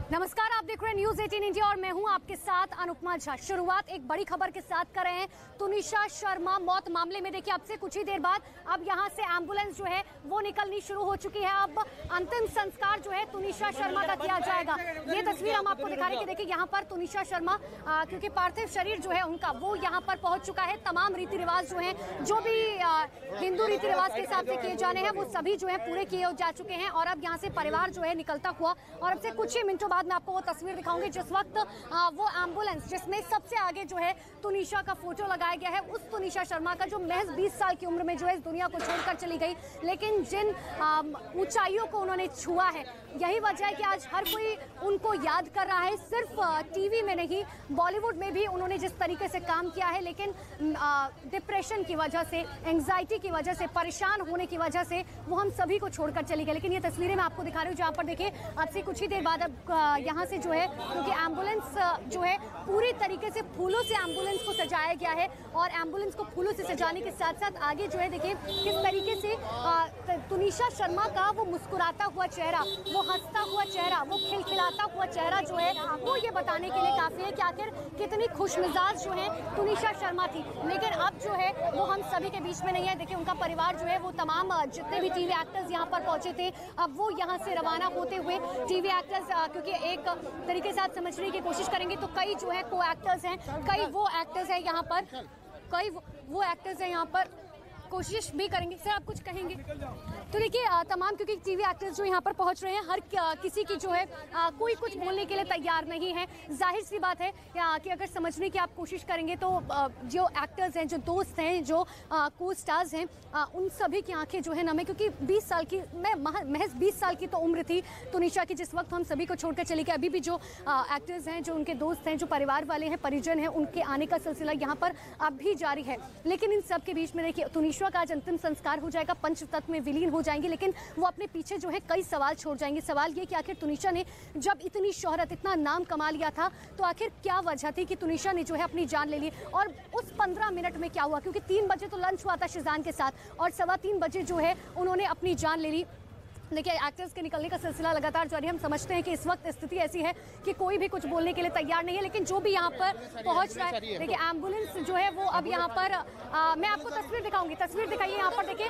नमस्कार, आप देख रहे हैं न्यूज 18 इंडिया और मैं हूं आपके साथ अनुपमा झा। शुरुआत एक बड़ी खबर के साथ कर रहे हैं। तुनिशा शर्मा मौत मामले में देखिए अब से कुछ ही देर बाद अब यहां से एम्बुलेंस जो है वो निकलनी शुरू हो चुकी है। अब अंतिम संस्कार जो है तुनिशा शर्मा का किया जाएगा। ये तस्वीर हम आपको दिखा रहे हैं कि देखिए यहाँ पर तुनिशा शर्मा क्योंकि पार्थिव शरीर जो है उनका वो यहाँ पर पहुंच चुका है। तमाम रीति रिवाज जो है जो भी हिंदू रीति रिवाज के हिसाब से किए जाने हैं वो सभी जो है पूरे किए जा चुके हैं और अब यहाँ से परिवार जो है निकलता हुआ और अब से कुछ ही मिनटों बाद मैं आपको वो तस्वीर दिखाऊंगी जिस वक्त वो एम्बुलेंस जिसमें सबसे आगे जो है तुनिशा का फोटो लगाया गया है, उस तुनिशा शर्मा का जो महज 20 साल की उम्र में जो है इस दुनिया को छोड़कर चली गई, लेकिन जिन ऊंचाइयों को उन्होंने छुआ है यही वजह है कि आज हर कोई उनको याद कर रहा है। सिर्फ टीवी में नहीं, बॉलीवुड में भी उन्होंने जिस तरीके से काम किया है, लेकिन डिप्रेशन की वजह से, एंग्जाइटी की वजह से, परेशान होने की वजह से वो हम सभी को छोड़कर चली गई। लेकिन ये तस्वीरें मैं आपको दिखा रही हूँ जहाँ पर देखिए अब से कुछ ही देर बाद अब यहाँ से जो है क्योंकि एम्बुलेंस जो है पूरी तरीके से फूलों से एम्बुलेंस को सजाया गया है और एम्बुलेंस को फूलों से सजाने के साथ साथ आगे जो है देखिए किस तरीके से तुनिशा शर्मा का वो मुस्कुराता हुआ चेहरा, वो हंसता हुआ चेहरा, वो खिलखिलाता हुआ चेहरा जो है वो ये बताने के लिए काफी है कि आखिर कितनी खुशमिजाज जो है तुनिशा शर्मा थी। लेकिन अब जो है वो हम सभी के बीच में नहीं है। देखिए उनका परिवार जो है वो तमाम जितने भी टीवी एक्टर्स यहाँ पर पहुंचे थे अब वो यहाँ से रवाना होते हुए टीवी एक्टर्स क्योंकि एक तरीके से आप समझने की कोशिश करेंगे तो कई जो है को एक्टर्स हैं, कई वो एक्टर्स हैं यहाँ पर, कई वो एक्टर्स हैं यहाँ पर, कोशिश भी करेंगे। सर आप कुछ कहेंगे? तो देखिए तमाम क्योंकि टीवी एक्टर्स जो यहाँ पर पहुंच रहे हैं हर किसी की जो है कोई कुछ बोलने के लिए तैयार नहीं है। जाहिर सी बात है कि अगर समझने की आप कोशिश करेंगे तो जो एक्टर्स हैं, जो दोस्त हैं, जो को स्टार्स हैं, उन सभी की आंखें जो है नम है क्योंकि 20 साल की महज 20 साल की तो उम्र थी तुनिशा की जिस वक्त हम सभी को छोड़कर चली गई। अभी भी जो एक्टर्स हैं, जो उनके दोस्त हैं, जो परिवार वाले हैं, परिजन हैं, उनके आने का सिलसिला यहाँ पर अब भी जारी है। लेकिन इन सब के बीच में देखिए तुनिशा का आज अंतिम संस्कार हो जाएगा, पंचतत्व में विलीन हो जाएंगे, लेकिन वो अपने पीछे जो है कई सवाल छोड़ जाएंगे। सवाल ये कि आखिर तुनिशा ने जब इतनी शोहरत, इतना नाम कमा लिया था तो आखिर क्या वजह थी कि तुनिशा ने जो है अपनी जान ले ली और उस 15 मिनट में क्या हुआ, क्योंकि 3 बजे तो लंच हुआ था शिजान के साथ और 3:15 बजे जो है उन्होंने अपनी जान ले ली। देखिए एक्टर्स के निकलने का सिलसिला लगातार जारी है। हम समझते हैं कि इस वक्त स्थिति ऐसी है कि कोई भी कुछ बोलने के लिए तैयार नहीं है, लेकिन जो भी यहाँ पर पहुंच रहा है देखिए एम्बुलेंस जो है वो अब यहाँ पर मैं आपको तस्वीर दिखाऊंगी। तस्वीर दिखाइए यहाँ पर देखिए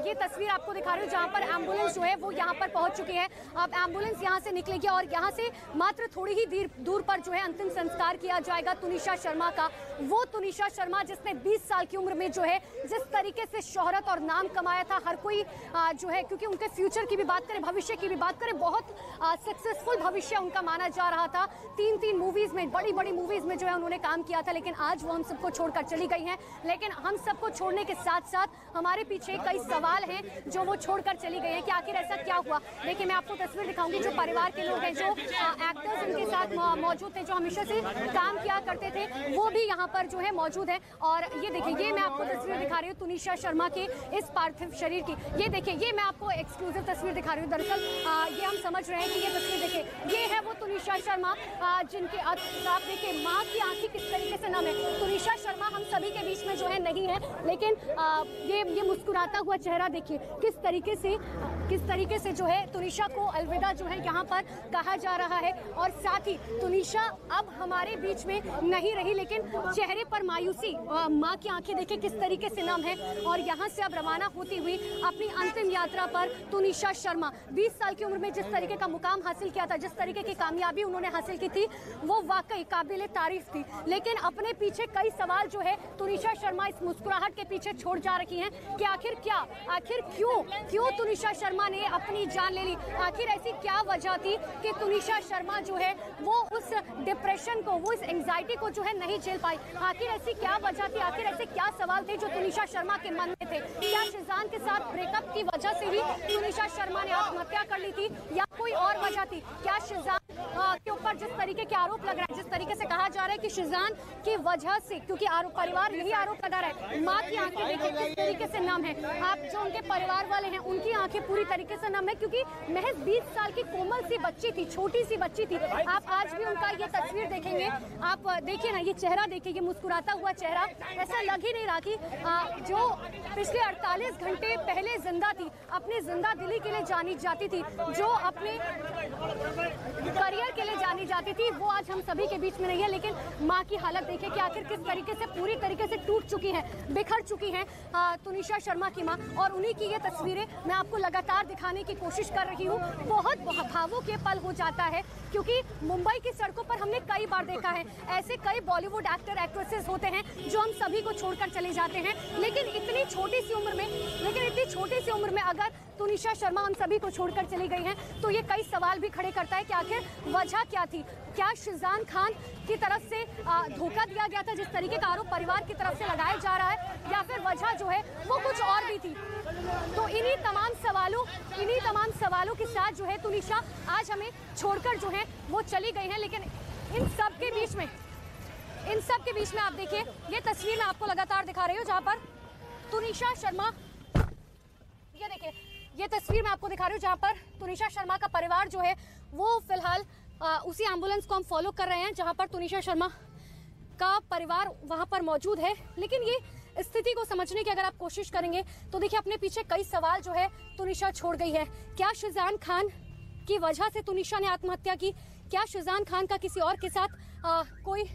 ये तस्वीर आपको दिखा रही हूँ जहाँ पर एम्बुलेंस जो है वो यहाँ पर पहुंच चुकी है। अब एम्बुलेंस यहाँ से निकलेगी और यहाँ से मात्र थोड़ी ही दूर पर जो है अंतिम संस्कार किया जाएगा तुनिशा शर्मा का। वो तुनिशा शर्मा जिसने 20 साल की उम्र में जो है जिस तरीके से शोहरत और नाम कमाया था, हर कोई जो है क्योंकि उनके फ्यूचर की भी बात करें, भविष्य की भी बात करें, बहुत सक्सेसफुल भविष्य उनका माना जा रहा था। 3 मूवीज में, बड़ी बड़ी मूवीज में जो है उन्होंने काम किया था, लेकिन आज वो हम सबको छोड़कर चली गई हैं। लेकिन हम सबको छोड़ने के साथ साथ हमारे पीछे कई सवाल हैं जो वो छोड़कर चली गई हैं कि आखिर ऐसा क्या हुआ। देखिए मैं आपको तस्वीर दिखाऊंगी, जो परिवार के लोग हैं, जो एक्टर्स उनके साथ मौजूद थे, जो हमेशा से काम किया करते थे, वो भी यहाँ पर जो है मौजूद है। और ये देखिए, ये मैं आपको तस्वीर दिखा रही हूँ तुनिशा शर्मा के इस पार्थिव शरीर की। ये देखिए, ये मैं आपको एक्सक्लूसिव तस्वीर दिखा रही हूँ। दरअसल ये हम समझ रहे हैं कि ये तस्वीर देखिए, ये है वो तुनिशा शर्मा जिनके आप देखिए माँ की आंखें किस तरीके से नम है। तुनिशा शर्मा हम सभी के बीच में जो है नहीं है, लेकिन ये मुस्कुराता हुआ चेहरा देखिए किस तरीके से जो है तुनिशा को अलविदा जो है यहाँ पर कहा जा रहा है। और साथ ही तुनिशा अब हमारे बीच में नहीं रही, लेकिन चेहरे पर मायूसी, माँ की आंखें देखिए किस तरीके से नम है। और यहाँ से अब रवाना होती हुई अपनी अंतिम यात्रा पर तुनिशा शर्मा 20 साल की उम्र में जिस तरीके का मुकाम हासिल किया था, जिस तरीके की कामयाबी उन्होंने हासिल की थी, वो वाकई काबिले तारीफ थी। लेकिन अपने पीछे कई सवाल जो है तुनिशा शर्मा इस मुस्कुराहट के पीछे छोड़ जा रही हैं कि आखिर क्यों तुनिशा शर्मा ने अपनी जान ले ली। आखिर ऐसी क्या वजह थी कि तुनिशा शर्मा जो है वो उस डिप्रेशन को, वो इस एंग्जाइटी को जो है नहीं झेल पाई। आखिर ऐसी क्या वजह थी, आखिर ऐसे क्या सवाल थे जो तुनिशा शर्मा के मन में थे। क्या शिजान के साथ ब्रेकअप की वजह से ही तुनिशा शर्मा ने आत्महत्या कर ली थी या कोई और वजह थी? क्या शिजान के ऊपर जिस तरीके के आरोप लग रहा है, जिस तरीके से कहा जा रहा है कि शिजान की वजह से, क्योंकि परिवार यही आरोप लगा रहा है, माँ की आंखें देखिए किस तरीके से नम है। आप जो उनके परिवार वाले हैं उनकी आंखें पूरी तरीके से नम है, क्योंकि महज 20 साल की कोमल सी बच्ची थी, छोटी सी बच्ची थी। आप आज भी उनका ये तस्वीर देखेंगे, आप देखिए ना, ये चेहरा देखिए, ये मुस्कुराता हुआ चेहरा, ऐसा लग ही नहीं रहा कि जो पिछले 48 घंटे पहले जिंदा थी, अपनी जिंदा दिली के लिए जानी जाती थी, जो अपने करियर के लिए जानी जाती थी, वो आज हम सभी के बीच में नहीं है। लेकिन माँ की हालत देखिए कि आखिर किस तरीके से पूरी तरीके से टूट चुकी है, बिखर चुकी है तुनिशा शर्मा की माँ। और उन्हीं की ये तस्वीरें मैं आपको लगातार दिखाने की कोशिश कर रही हूँ। बहुत भावुक ये पल हो जाता है, क्योंकि मुंबई की सड़कों पर हमने कई बार देखा है, ऐसे कई बॉलीवुड एक्टर एक्ट्रेसेस होते हैं जो हम सभी को छोड़कर चले जाते हैं, लेकिन इतनी छोटी सी उम्र में अगर तुनिशा शर्मा हम सभी को छोड़कर चली गई हैं, तो ये कई सवाल भी खड़े करता है कि आखिर वजह क्या थी। क्या शाहजहां खान की तरफ से धोखा दिया गया था, जिस तरीके का आरोप परिवार की तरफ से लगाया जा रहा है, या फिर वजह जो है वो कुछ और भी थी। तो इन्हीं तमाम सवालों के साथ जो है तुनिशा आज हमें छोड़कर जो है वो चली गई हैं। लेकिन इन सब के बीच में आप देखिए, ये तस्वीर मैं आपको लगातार दिखा रही हूँ, जहाँ पर तुनिशा शर्मा, ये देखिए, ये तस्वीर मैं आपको दिखा रही हूँ जहाँ पर तुनिशा शर्मा का परिवार जो है वो फिलहाल उसी एम्बुलेंस को हम फॉलो कर रहे हैं जहाँ पर तुनिशा शर्मा का परिवार वहाँ पर मौजूद है। लेकिन ये स्थिति को समझने की अगर आप कोशिश करेंगे तो देखिए, अपने पीछे कई सवाल जो है तुनिशा छोड़ गई है। क्या शाहजहां खान की वजह से तुनिशा ने आत्महत्या की? क्या शाहजहां खान का किसी और के साथ कोई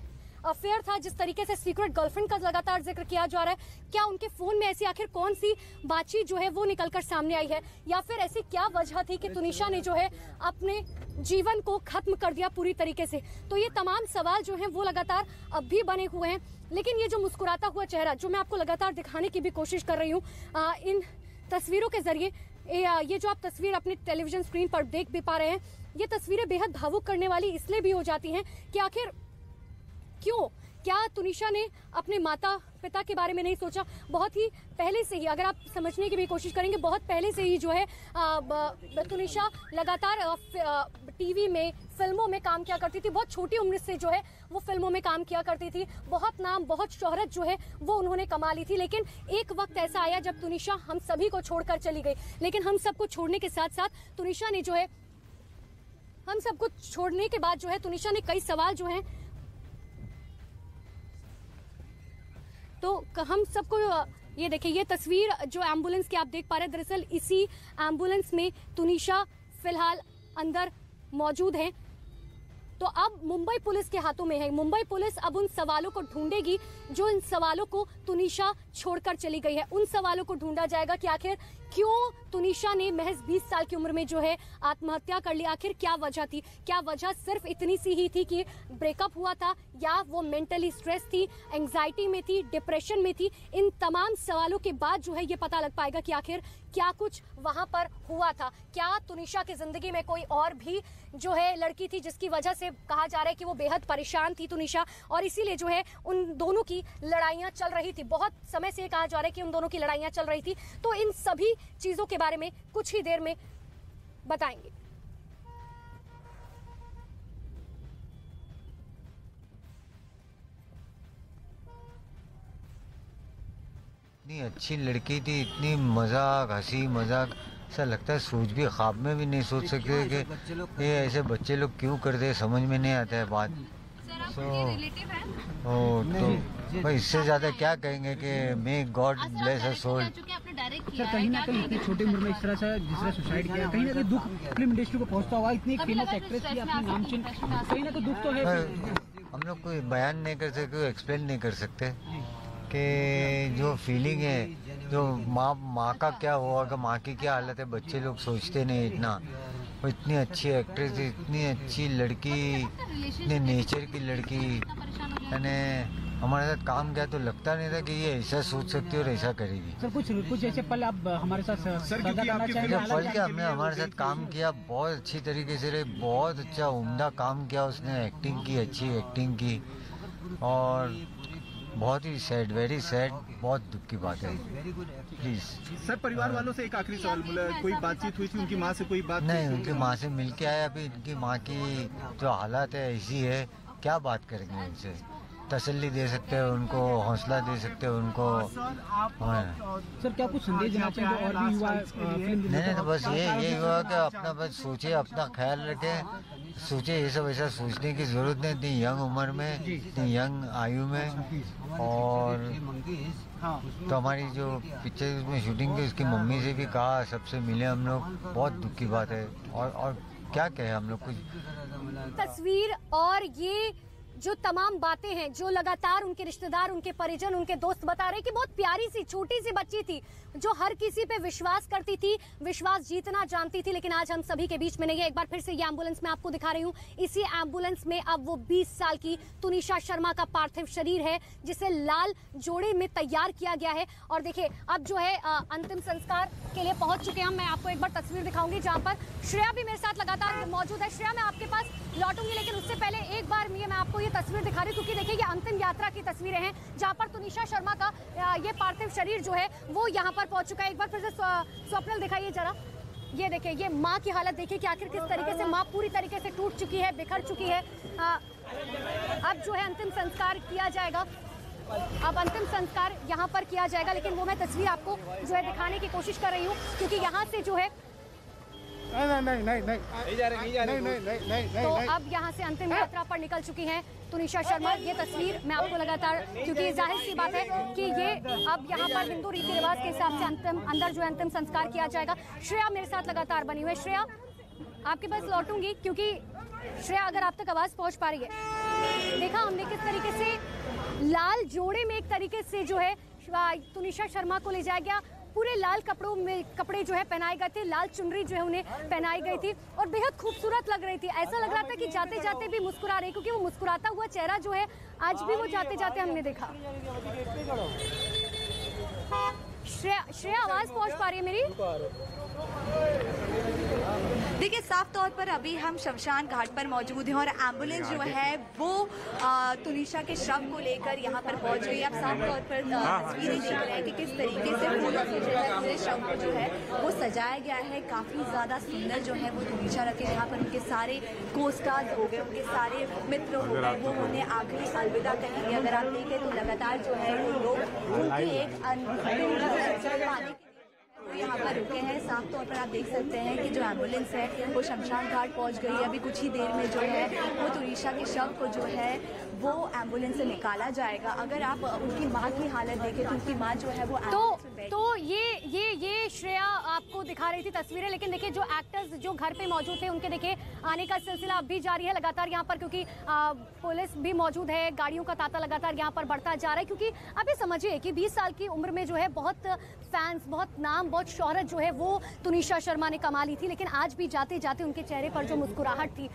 अफेयर था, जिस तरीके से सीक्रेट गर्लफ्रेंड का लगातार जिक्र किया जा रहा है? क्या उनके फोन में ऐसी आखिर कौन सी बातचीत जो है वो निकलकर सामने आई है, या फिर ऐसी क्या वजह थी कि तुनिशा ने जो है अपने जीवन को खत्म कर दिया पूरी तरीके से? तो ये तमाम सवाल जो हैं वो लगातार अब भी बने हुए हैं। लेकिन ये जो मुस्कुराता हुआ चेहरा जो मैं आपको लगातार दिखाने की भी कोशिश कर रही हूँ इन तस्वीरों के जरिए, ये जो आप तस्वीर अपने टेलीविजन स्क्रीन पर देख भी पा रहे हैं, ये तस्वीरें बेहद भावुक करने वाली इसलिए भी हो जाती हैं कि आखिर क्यों, क्या तुनिशा ने अपने माता पिता के बारे में नहीं सोचा? बहुत ही पहले से ही अगर आप समझने की भी कोशिश करेंगे, बहुत पहले से ही जो है तुनिशा लगातार टीवी में, फिल्मों में काम किया करती थी। बहुत छोटी उम्र से जो है वो फिल्मों में काम किया करती थी। बहुत नाम, बहुत शोहरत जो है वो उन्होंने कमा ली थी। लेकिन एक वक्त ऐसा आया जब तुनिशा हम सभी को छोड़कर चली गई। लेकिन हम सबको छोड़ने के साथ साथ तुनिशा ने जो है, हम सबको छोड़ने के बाद जो है तुनिशा ने कई सवाल जो है, तो हम सबको, ये देखिए, ये तस्वीर जो एम्बुलेंस की आप देख पा रहे हैं, दरअसल इसी एम्बुलेंस में तुनिशा फिलहाल अंदर मौजूद है। तो अब मुंबई पुलिस के हाथों में है। मुंबई पुलिस अब उन सवालों को ढूंढेगी जो इन सवालों को तुनिशा छोड़कर चली गई है। उन सवालों को ढूंढा जाएगा कि आखिर क्यों तुनिशा ने महज 20 साल की उम्र में जो है आत्महत्या कर ली। आखिर क्या वजह थी? क्या वजह सिर्फ इतनी सी ही थी कि ब्रेकअप हुआ था, या वो मेंटली स्ट्रेस थी, एंग्जाइटी में थी, डिप्रेशन में थी? इन तमाम सवालों के बाद जो है ये पता लग पाएगा कि आखिर क्या कुछ वहां पर हुआ था। क्या तुनिशा की जिंदगी में कोई और भी जो है लड़की थी जिसकी वजह से कहा जा रहा है कि वो बेहद परेशान थी तुनिशा, और इसीलिए जो है उन दोनों की लड़ाइयां चल रही थी। बहुत समय से कहा जा रहा है कि उन दोनों की लड़ाइयां चल रही थी। तो इन सभी चीजों के बारे में कुछ ही देर में बताएंगे। इतनी अच्छी लड़की थी, इतनी मजाक, हंसी मजाक, ऐसा लगता है सोच भी, ख्वाब में भी नहीं सोच सकते कि ये ऐसे बच्चे लोग क्यों करते, समझ में नहीं आता है बात। तो भाई इससे ज़्यादा क्या कहेंगे कि मे गॉड ब्लेस हर सोल। सर कहीं ना कहीं इतनी छोटी उम्र में इस तरह से जिसने सुसाइड किया, कहीं ना कहीं दुख फिल्म इंडस्ट्री को पहुंचता होगा। इतनी फेमस एक्ट्रेस की अपनी नामचीन, कहीं ना कहीं दुख तो है। हम लोग कोई बयान नहीं कर सकते, कोई एक्सप्लेन नहीं कर सकते कि जो फीलिंग है, जो माँ का क्या हुआ, कि माँ की क्या हालत है, बच्चे लोग सोचते नहीं इतना। वो इतनी अच्छी एक्ट्रेस थी, इतनी अच्छी लड़की, इतने नेचर की लड़की, मैंने हमारे साथ काम किया तो लगता नहीं था कि ये ऐसा सोच सकती है और ऐसा करेगी। सर कुछ ऐसे पल आप हमारे साथ साझा करना चाहेंगे? पल क्या, हमने हमारे साथ काम किया, बहुत अच्छी तरीके से, बहुत अच्छा उम्दा काम किया उसने, एक्टिंग की, अच्छी एक्टिंग की, और बहुत ही सैड, वेरी सैड, बहुत दुख की बात है। प्लीज सर, परिवार वालों से एक आखिरी सवाल, बोला कोई बातचीत हुई थी उनकी माँ से? कोई बात नहीं, उनकी माँ से मिल के आया। अभी इनकी माँ की जो हालत है ऐसी है, क्या बात करेंगे उनसे। तसल्ली दे सकते हैं, उनको हौसला दे सकते हैं, उनको। सर क्या कुछ संदेश देना चाहिए और भी युवा फिल्म नहीं तो बस ये हुआ कि अपना बस सोचे, अपना ख्याल रखें, सोचे। ये सब ऐसा सोचने की जरूरत नहीं, इतनी यंग उम्र में, इतनी यंग आयु में। और तो हमारी जो पिक्चर उसमें शूटिंग की, उसकी मम्मी से भी कहा, सबसे मिले हम लोग, बहुत दुख की बात है। और क्या कहे हम लोग कुछ। तस्वीर और ये जो तमाम बातें हैं जो लगातार उनके रिश्तेदार, उनके परिजन, उनके दोस्त बता रहे कि बहुत प्यारी सी छोटी सी बच्ची थी जो हर किसी पे विश्वास करती थी, विश्वास जीतना जानती थी, लेकिन आज हम सभी के बीच में नहीं है। एक बार फिर से ये एम्बुलेंस मैं आपको दिखा रही हूँ। इसी एम्बुलेंस में अब वो 20 साल की तुनिशा शर्मा का पार्थिव शरीर है जिसे लाल जोड़े में तैयार किया गया है। और देखिए अब जो है अंतिम संस्कार के लिए पहुंच चुके हैं। मैं आपको एक बार तस्वीर दिखाऊंगी जहाँ पर श्रेया भी मेरे साथ लगातार मौजूद है। श्रेया मैं आपके पास लौटूंगी, लेकिन उससे पहले एक बार मैं आपको ये तस्वीर दिखा रही हूँ क्योंकि देखिए ये अंतिम यात्रा की तस्वीरें हैं जहाँ पर तुनिशा शर्मा का ये पार्थिव शरीर जो है वो यहाँ पर पहुंच चुका है। एक बार फिर से स्वप्निल दिखाइए जरा। ये देखिए ये माँ की हालत देखिए कि आखिर किस तरीके से माँ पूरी तरीके से टूट चुकी है, बिखर चुकी है। अब जो है अंतिम संस्कार किया जाएगा, अब अंतिम संस्कार यहाँ पर किया जाएगा, लेकिन वो मैं तस्वीर आपको जो है दिखाने की कोशिश कर रही हूँ क्योंकि यहाँ से जो है तो अब यहाँ से अंतिम यात्रा पर निकल चुकी हैं तुनिशा शर्मा। ये तस्वीर मैं आपको लगातार, क्योंकि जाहिर सी बात है कि ये अब यहाँ पर हिंदू रीति रिवाज के हिसाब से अंदर जो है अंतिम संस्कार किया जाएगा। श्रेया मेरे साथ लगातार बनी हुई है। श्रेया आपके पास लौटूंगी क्योंकि श्रेया अगर आप तक आवाज पहुंच पा रही है। देखा हमने किस तरीके से लाल जोड़े में एक तरीके से जो है तुनिशा शर्मा को ले जाया गया। पूरे लाल कपड़े जो है पहनाए गए थे, लाल चुनरी जो है उन्हें पहनाई गई थी और बेहद खूबसूरत लग रही थी। ऐसा लग रहा था कि जाते जाते भी मुस्कुरा रही, क्योंकि वो मुस्कुराता हुआ चेहरा जो है आज भी वो जाते जाते हमने देखा। श्रेया आवाज पहुंच पा रही है मेरी? देखिए साफ तौर पर अभी हम शमशान घाट पर मौजूद हैं और एम्बुलेंस जो है वो तुनिशा के शव को लेकर यहाँ पर पहुँच गई। आप साफ तौर पर तस्वीरें देख रहे हैं कि किस तरीके से पूरे शव को जो है वो सजाया गया है। काफ़ी ज़्यादा सुंदर जो है वो तुनिशा रखे, यहाँ पर उनके सारे को-स्टार्स हो गए, उनके सारे मित्र हो गए, वो उन्हें आखिरी अलविदा कहेंगे। अगर आप देखें तो लगातार जो है वो लोग उनके एक पाने यहाँ पर रुके हैं। साफ तौर पर आप देख सकते हैं कि जो एम्बुलेंस है वो शमशान घाट पहुँच गई है। अभी कुछ ही देर में जो है वो तुनिशा के शव को जो है वो एम्बुलेंस से निकाला जाएगा। अगर आप उनकी माँ की हालत देखें तो उनकी माँ जो है वो तो ये श्रेया आपको दिखा रही थी तस्वीरें, लेकिन देखिए जो एक्टर्स जो घर पे मौजूद थे उनके देखिए आने का सिलसिला अब भी जारी है लगातार यहाँ पर, क्योंकि पुलिस भी मौजूद है, गाड़ियों का तांता लगातार यहाँ पर बढ़ता जा रहा है। क्योंकि अभी समझिए कि 20 साल की उम्र में जो है बहुत फैंस, बहुत नाम, बहुत शोहरत जो है वो तुनिशा शर्मा ने कमा ली थी, लेकिन आज भी जाते जाते उनके चेहरे पर जो मुस्कुराहट थी,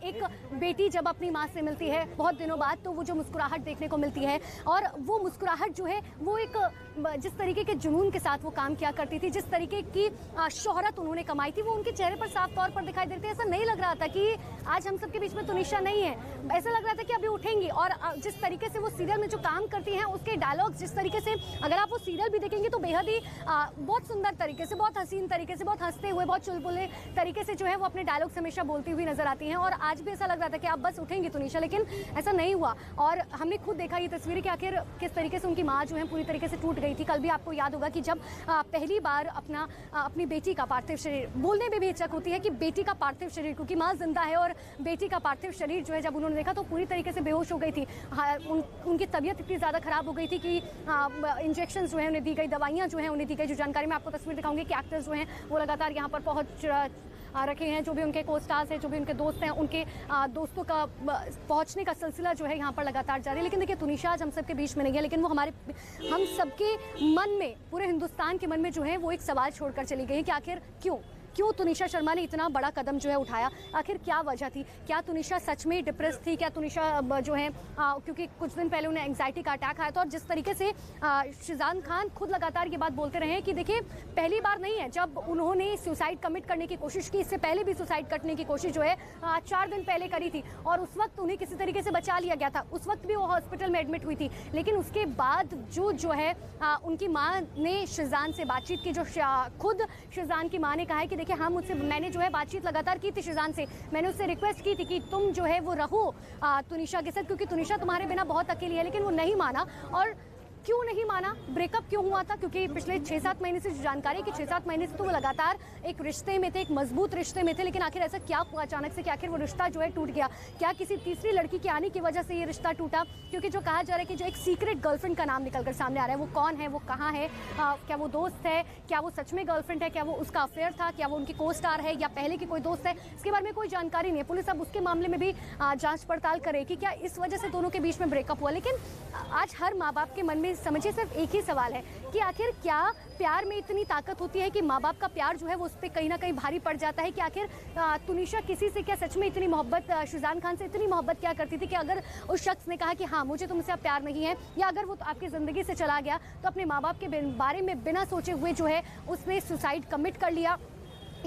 एक बेटी जब अपनी माँ से मिलती है बहुत दिनों बाद तो वो जो मुस्कुराहट देखने को मिलती है, और वो मुस्कुराहट जो है वो एक जिस तरीके के जुनून के साथ वो काम किया करती थी, जिस तरीके की शोहरत उन्होंने कमाई थी, वो उनके चेहरे पर साफ तौर पर दिखाई देती है। ऐसा नहीं लग रहा था कि आज हम सबके बीच में तुनिशा नहीं है, ऐसा लग रहा था कि अभी उठेंगी। और जिस तरीके से वो सीरियल में जो काम करती हैं उसके डायलॉग्स, जिस तरीके से अगर आप वो सीरियल भी देखेंगे तो बेहद ही बहुत सुंदर तरीके से, बहुत हसीन तरीके से, बहुत हंसते हुए, बहुत चुलबुले तरीके से जो है वो अपने डायलॉग्स हमेशा बोलती हुई नजर आती हैं। और आज भी ऐसा लग रहा था कि आप बस उठेंगी तुनिशा, लेकिन ऐसा नहीं हुआ। और हमने खुद देखा ये तस्वीरें कि आखिर किस तरीके से उनकी माँ जो है पूरी तरीके से टूट गई थी। कल भी आपको याद होगा कि जब पहली बार अपनी बेटी का पार्थिव शरीर, बोलने में भी हिचक होती है कि बेटी का पार्थिव शरीर, क्योंकि माँ जिंदा है और बेटी का पार्थिव शरीर जो है जब उन्होंने देखा तो पूरी तरीके से बेहोश हो गई थी। उनकी तबीयत इतनी ज़्यादा खराब हो गई थी कि इंजेक्शन जो है उन्हें दी गई, दवाइयाँ जो है उन्हें दी गई। जो जानकारी मैं आपको तस्वीर दिखाऊंगी कि एक्टर्स जो हैं वो लगातार यहाँ पर पहुँच रखे हैं, जो भी उनके को स्टार्स हैं, जो भी उनके दोस्त हैं, उनके दोस्तों का पहुंचने का सिलसिला जो है यहाँ पर लगातार जारी है। लेकिन देखिए तुनिशा आज हम सबके बीच में नहीं है, लेकिन वो हम सबके मन में, पूरे हिंदुस्तान के मन में जो है वो एक सवाल छोड़कर चली गई कि आखिर क्यों तुनिशा शर्मा ने इतना बड़ा कदम जो है उठाया, आखिर क्या वजह थी? क्या तुनिशा सच में डिप्रेस थी? क्या तुनिशा जो है क्योंकि कुछ दिन पहले उन्हें एंग्जाइटी का अटैक आया था, और जिस तरीके से शाहजान खान खुद लगातार ये बात बोलते रहे हैं कि देखिए पहली बार नहीं है जब उन्होंने सुसाइड कमिट करने की कोशिश की, इससे पहले भी सुसाइड करने की कोशिश जो है 4 दिन पहले करी थी, और उस वक्त उन्हें किसी तरीके से बचा लिया गया था। उस वक्त भी वो हॉस्पिटल में एडमिट हुई थी, लेकिन उसके बाद जो है उनकी माँ ने शाहजान से बातचीत की, जो खुद शाहजान की माँ ने कहा है कि देखिए मैंने जो है बातचीत लगातार की थी शिजान से, मैंने उससे रिक्वेस्ट की थी कि तुम जो है वो रहो तुनिशा के साथ, क्योंकि तुनिशा तुम्हारे बिना बहुत अकेली है, लेकिन वो नहीं माना। और क्यों नहीं माना, ब्रेकअप क्यों हुआ था? क्योंकि पिछले 6-7 महीने से जो जानकारी कि 6-7 महीने से तो वो लगातार एक रिश्ते में थे, एक मजबूत रिश्ते में थे, लेकिन आखिर ऐसा क्या हुआ अचानक से कि आखिर वो रिश्ता जो है टूट गया? क्या किसी तीसरी लड़की के आने की वजह से ये रिश्ता टूटा? क्योंकि जो कहा जा रहा है कि जो एक सीक्रेट गर्लफ्रेंड का नाम निकलकर सामने आ रहा है, वो कौन है, वो कहाँ है, क्या वो दोस्त है, क्या वो सच में गर्लफ्रेंड है, क्या वो उसका अफेयर था, क्या वो उनकी को स्टार है या पहले की कोई दोस्त है, इसके बारे में कोई जानकारी नहीं है। पुलिस अब उसके मामले में भी जांच पड़ताल करेगी क्या इस वजह से दोनों के बीच में ब्रेकअप हुआ। लेकिन आज हर माँ बाप के मन में समझिए सिर्फ एक ही सवाल है कि आखिर क्या प्यार में इतनी ताकत होती है कि माँ बाप का प्यार जो है वो उस पर कहीं ना कहीं भारी पड़ जाता है कि आखिर तुनिशा किसी से क्या सच में इतनी मोहब्बत, शिजान खान से इतनी मोहब्बत क्या करती थी कि अगर उस शख्स ने कहा कि हाँ मुझे तुमसे अब प्यार नहीं है, या अगर वो आपकी ज़िंदगी से चला गया तो अपने माँ बाप के बारे में बिना सोचे हुए जो है उसने सुसाइड कमिट कर लिया,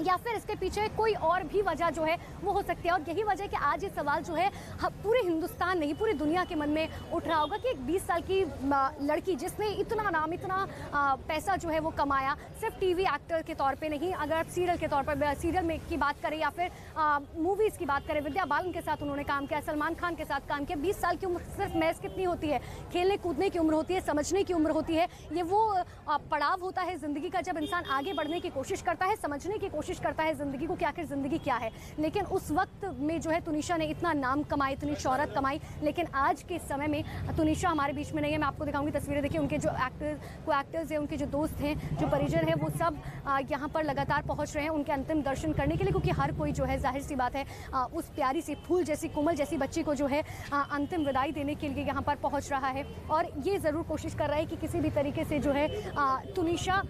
या फिर इसके पीछे कोई और भी वजह जो है वो हो सकती है। और यही वजह कि आज ये सवाल जो है पूरे हिंदुस्तान नहीं पूरी दुनिया के मन में उठ रहा होगा कि एक 20 साल की लड़की जिसने इतना नाम, इतना पैसा जो है वो कमाया, सिर्फ टीवी एक्टर के तौर पे नहीं, अगर आप सीरियल के तौर पर सीरियल में की बात करें या फिर मूवीज़ की बात करें, विद्या बालन के साथ उन्होंने काम किया, सलमान खान के साथ काम किया। 20 साल की उम्र सिर्फ महज कितनी होती है? खेलने कूदने की उम्र होती है, समझने की उम्र होती है। ये वो पड़ाव होता है ज़िंदगी का जब इंसान आगे बढ़ने की कोशिश करता है, समझने की कोशिश करता है ज़िंदगी को कि आखिर ज़िंदगी क्या है। लेकिन उस वक्त में जो है तुनिशा ने इतना नाम कमाई, इतनी शोहरत कमाई, लेकिन आज के समय में तुनिशा हमारे बीच में नहीं है। मैं आपको दिखाऊंगी तस्वीरें, देखिए उनके जो एक्टर्स हैं, उनके जो दोस्त हैं, जो परिजन हैं, वो सब यहाँ पर लगातार पहुँच रहे हैं उनके अंतिम दर्शन करने के लिए, क्योंकि हर कोई जो है जाहिर सी बात है उस प्यारी सी फूल जैसी कोमल जैसी बच्ची को जो है अंतिम विदाई देने के लिए यहाँ पर पहुँच रहा है। और ये ज़रूर कोशिश कर रहा है कि किसी भी तरीके से जो है तुनिशा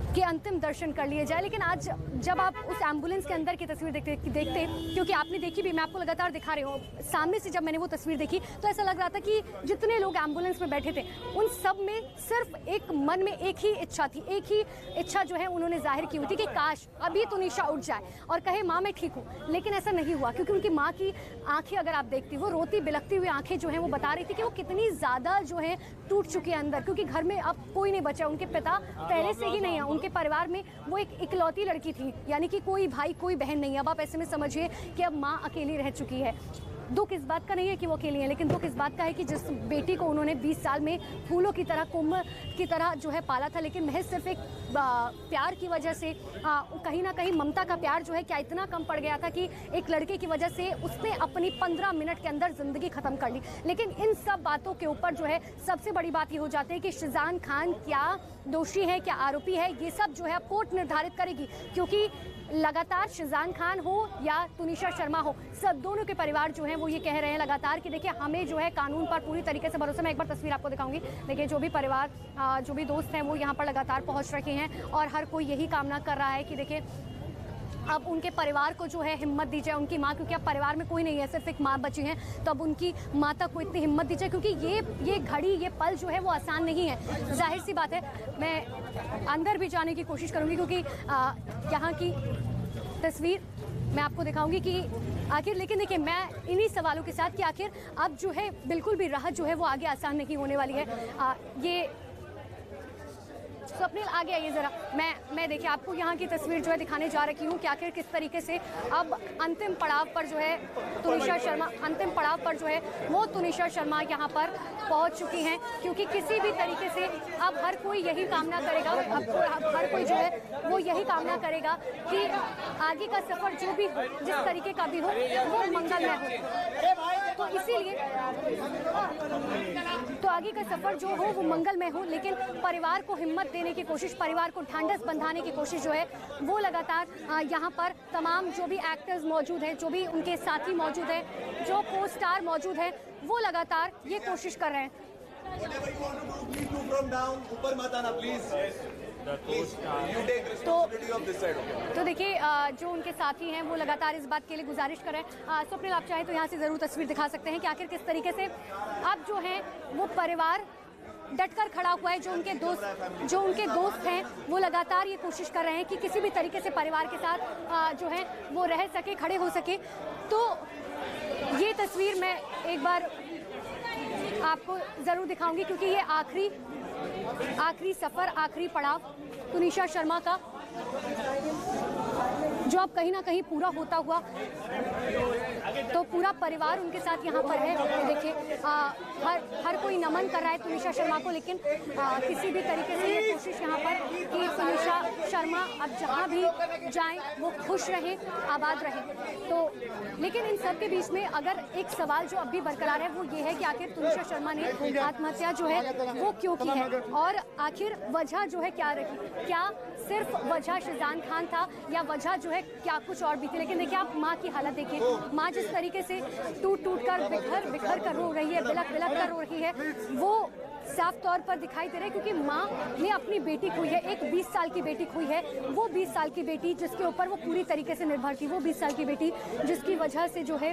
के अंतिम दर्शन कर लिए जाए। लेकिन आज जब आप उस एम्बुलेंस के अंदर की तस्वीर देखते क्योंकि आपने देखी भी, मैं आपको लगातार दिखा रही हूँ, सामने से जब मैंने वो तस्वीर देखी तो ऐसा लग रहा था कि जितने लोग एम्बुलेंस में बैठे थे उन सब में सिर्फ एक मन में एक ही इच्छा थी, एक ही इच्छा जो है उन्होंने जाहिर की हुई थी कि काश अभी तुनिशा उठ जाए और कहे माँ मैं ठीक हूँ। लेकिन ऐसा नहीं हुआ, क्योंकि उनकी माँ की आंखें अगर आप देखती, वो रोती बिलखती हुई आंखें जो है वो बता रही थी कि वो कितनी ज़्यादा जो है टूट चुकी है अंदर, क्योंकि घर में अब कोई नहीं बचा। उनके पिता पहले से ही नहीं है, उनके परिवार में वो एक इकलौती लड़की थी, यानी कि कोई भाई कोई बहन नहीं। अब आप ऐसे में समझिए कि अब माँ अकेली रह चुकी है। दुख इस बात का नहीं है कि वो अकेली है, लेकिन दुख इस बात का है कि जिस बेटी को उन्होंने 20 साल में फूलों की तरह, कुंभ की तरह जो है पाला था, लेकिन महज सिर्फ एक प्यार की वजह से, कहीं ना कहीं ममता का प्यार जो है क्या इतना कम पड़ गया था कि एक लड़के की वजह से उसने अपनी 15 मिनट के अंदर ज़िंदगी ख़त्म कर ली। लेकिन इन सब बातों के ऊपर जो है सबसे बड़ी बात ये हो जाती है कि शिजान खान क्या दोषी है, क्या आरोपी है, ये सब जो है अब कोर्ट निर्धारित करेगी। क्योंकि लगातार शिजान खान हो या तुनिशा शर्मा हो, सब दोनों के परिवार जो हैं वो ये कह रहे हैं लगातार कि देखिए हमें जो है कानून पर पूरी तरीके से भरोसा। मैं एक बार तस्वीर आपको दिखाऊंगी। देखिए जो भी परिवार, जो भी दोस्त हैं वो यहाँ पर लगातार पहुँच रखे हैं और हर कोई यही कामना कर रहा है कि देखिए अब उनके परिवार को जो है हिम्मत दी जाए, उनकी माँ, क्योंकि अब परिवार में कोई नहीं है, सिर्फ एक माँ बची है, तो अब उनकी माता को इतनी हिम्मत दी जाए, क्योंकि ये घड़ी, ये पल जो है वो आसान नहीं है। जाहिर सी बात है, मैं अंदर भी जाने की कोशिश करूँगी, क्योंकि यहाँ की तस्वीर मैं आपको दिखाऊंगी कि आखिर, लेकिन देखिए मैं इन्हीं सवालों के साथ कि आखिर अब जो है बिल्कुल भी राहत जो है वो आगे आसान नहीं होने वाली है। ये स्वप्निल आगे आइए ज़रा, मैं देखिए आपको यहाँ की तस्वीर जो है दिखाने जा रही हूँ कि आखिर किस तरीके से अब अंतिम पड़ाव पर जो है तुनिशा शर्मा, अंतिम पड़ाव पर जो है वो तुनिशा शर्मा यहाँ पर पहुँच चुकी हैं। क्योंकि किसी भी तरीके से अब हर कोई यही कामना करेगा, अब हर कोई जो है वो यही कामना करेगा कि आगे का सफ़र जो भी जिस तरीके का भी हो वो मंगलमय हो। तो इसीलिए तो आगे का सफ़र जो हो वो मंगलमय हो, लेकिन परिवार को हिम्मत देने की कोशिश, परिवार को ढांढस बंधाने की कोशिश जो है वो लगातार यहाँ पर तमाम जो भी एक्टर्स मौजूद हैं, जो भी उनके साथी मौजूद हैं, जो को स्टार मौजूद हैं, वो लगातार ये कोशिश कर रहे हैं। तो देखिए जो उनके साथी हैं वो लगातार इस बात के लिए गुजारिश कर रहे हैं। स्वप्निल आप चाहे तो यहाँ से ज़रूर तस्वीर दिखा सकते हैं कि आखिर किस तरीके से अब जो है वो परिवार डटकर खड़ा हुआ है। जो उनके दोस्त हैं वो लगातार ये कोशिश कर रहे हैं कि किसी भी तरीके से परिवार के साथ जो है वो रह सके, खड़े हो सके। तो ये तस्वीर मैं एक बार आपको ज़रूर दिखाऊंगी, क्योंकि ये आखिरी सफ़र, आखिरी पड़ाव तुनिशा शर्मा का जो अब कहीं ना कहीं पूरा होता हुआ, तो पूरा परिवार उनके साथ यहाँ पर है। देखिए हर कोई नमन कर रहा है तुनिशा शर्मा को, लेकिन किसी भी तरीके से ये कोशिश यहाँ पर कि तुनिशा शर्मा अब जहाँ भी जाएं वो खुश रहे, आबाद रहे। तो लेकिन इन सब के बीच में अगर एक सवाल जो अब भी बरकरार है वो ये है कि आखिर तुनिशा शर्मा ने आत्महत्या जो है वो क्यों की है, और आखिर वजह जो है क्या रही। क्या सिर्फ वजह शिजान खान था या वजह जो है क्या कुछ और भी थी। लेकिन देखिए आप माँ की हालत देखिए, माँ जिस तरीके से टूट कर बिखर कर रो रही है, बिलख कर रो रही है, वो साफ तौर पर दिखाई दे रहा है। क्योंकि माँ ने अपनी बेटी खोई है, एक 20 साल की बेटी खोई है। वो 20 साल की बेटी जिसके ऊपर वो पूरी तरीके से निर्भर थी, वो 20 साल की बेटी जिसकी वजह से जो है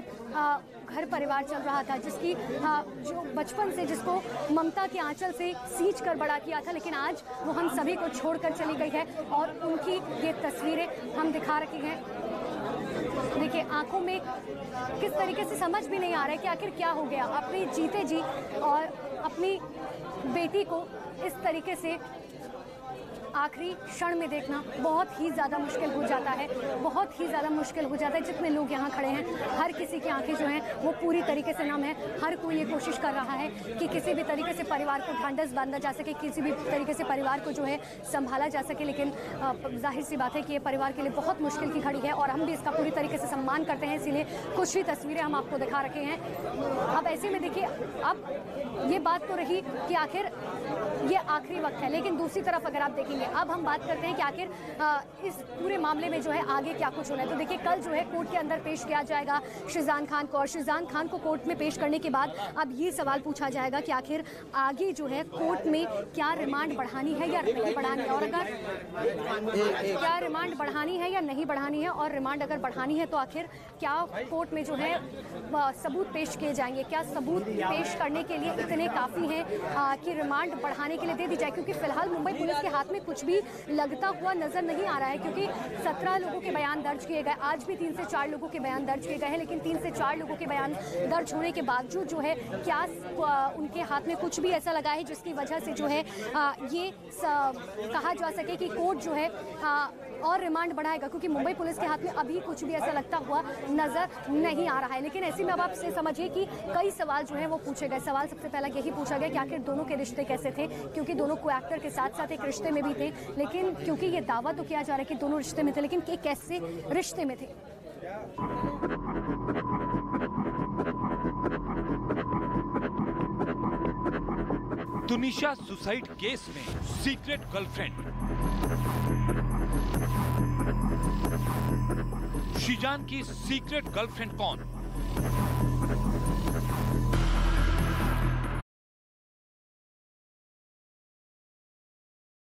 घर परिवार चल रहा था, जिसकी जो बचपन से जिसको ममता के आंचल से सींच कर बड़ा किया था, लेकिन आज वो हम सभी को छोड़कर चली गई है। और उनकी ये तस्वीरें हम दिखा रखी हैं। देखिए आंखों में किस तरीके से समझ भी नहीं आ रहा है कि आखिर क्या हो गया। अपनी जीते जी और अपनी बेटी को इस तरीके से आखिरी क्षण में देखना बहुत ही ज़्यादा मुश्किल हो जाता है, बहुत ही ज़्यादा मुश्किल हो जाता है। जितने लोग यहाँ खड़े हैं हर किसी की आंखें जो हैं वो पूरी तरीके से नम है। हर कोई ये कोशिश कर रहा है कि किसी भी तरीके से परिवार को ढांढस बांधा जा सके, किसी भी तरीके से परिवार को जो है संभाला जा सके। लेकिन जाहिर सी बात है कि ये परिवार के लिए बहुत मुश्किल की घड़ी है और हम भी इसका पूरी तरीके से सम्मान करते हैं, इसीलिए कुछ ही तस्वीरें हम आपको दिखा रखे हैं। अब ऐसे में देखिए अब ये बात तो रही कि आखिर ये आखिरी वक्त है, लेकिन दूसरी तरफ अगर आप देखेंगे अब हम बात करते हैं कि आखिर इस पूरे मामले में जो है आगे क्या कुछ होना है। तो देखिए कल जो है कोर्ट के अंदर पेश किया जाएगा शिजान खान को, और शिजान खान को कोर्ट में पेश करने के बाद अब ये सवाल पूछा जाएगा कि आखिर आगे जो है कोर्ट में क्या रिमांड बढ़ानी है या नहीं बढ़ानी है, और अगर क्या रिमांड बढ़ानी है या नहीं बढ़ानी है, और रिमांड अगर बढ़ानी है तो आखिर क्या कोर्ट में जो है सबूत पेश किए जाएंगे, क्या सबूत पेश करने के लिए इतने काफ़ी हैं कि रिमांड बढ़ाने के लिए दे दी जाए। क्योंकि फिलहाल मुंबई पुलिस के हाथ में कुछ भी लगता हुआ नजर नहीं आ रहा है, क्योंकि 17 लोगों के बयान दर्ज किए गए, आज भी 3 से 4 लोगों के बयान दर्ज किए गए हैं। लेकिन 3 से 4 लोगों के बयान दर्ज होने के बावजूद जो है क्या उनके हाथ में कुछ भी ऐसा लगा है जिसकी वजह से जो है ये कहा जा सके कि कोर्ट जो है और रिमांड बढ़ाएगा, क्योंकि मुंबई पुलिस के हाथ में अभी कुछ भी ऐसा लगता हुआ नजर नहीं आ रहा है। लेकिन ऐसे में अब आपसे समझिए कि कई सवाल जो है वो पूछे गए। सवाल सबसे पहला यही पूछा गया कि आखिर दोनों के रिश्ते कैसे थे, क्योंकि दोनों को एक्टर के साथ साथ एक रिश्ते में भी थे। लेकिन क्योंकि ये दावा तो किया जा रहा है कि दोनों रिश्ते में थे, लेकिन ये कैसे रिश्ते में थे। तुनिशा सुसाइड केस में सीक्रेट गर्लफ्रेंड शिजान की सीक्रेट गर्लफ्रेंड कौन?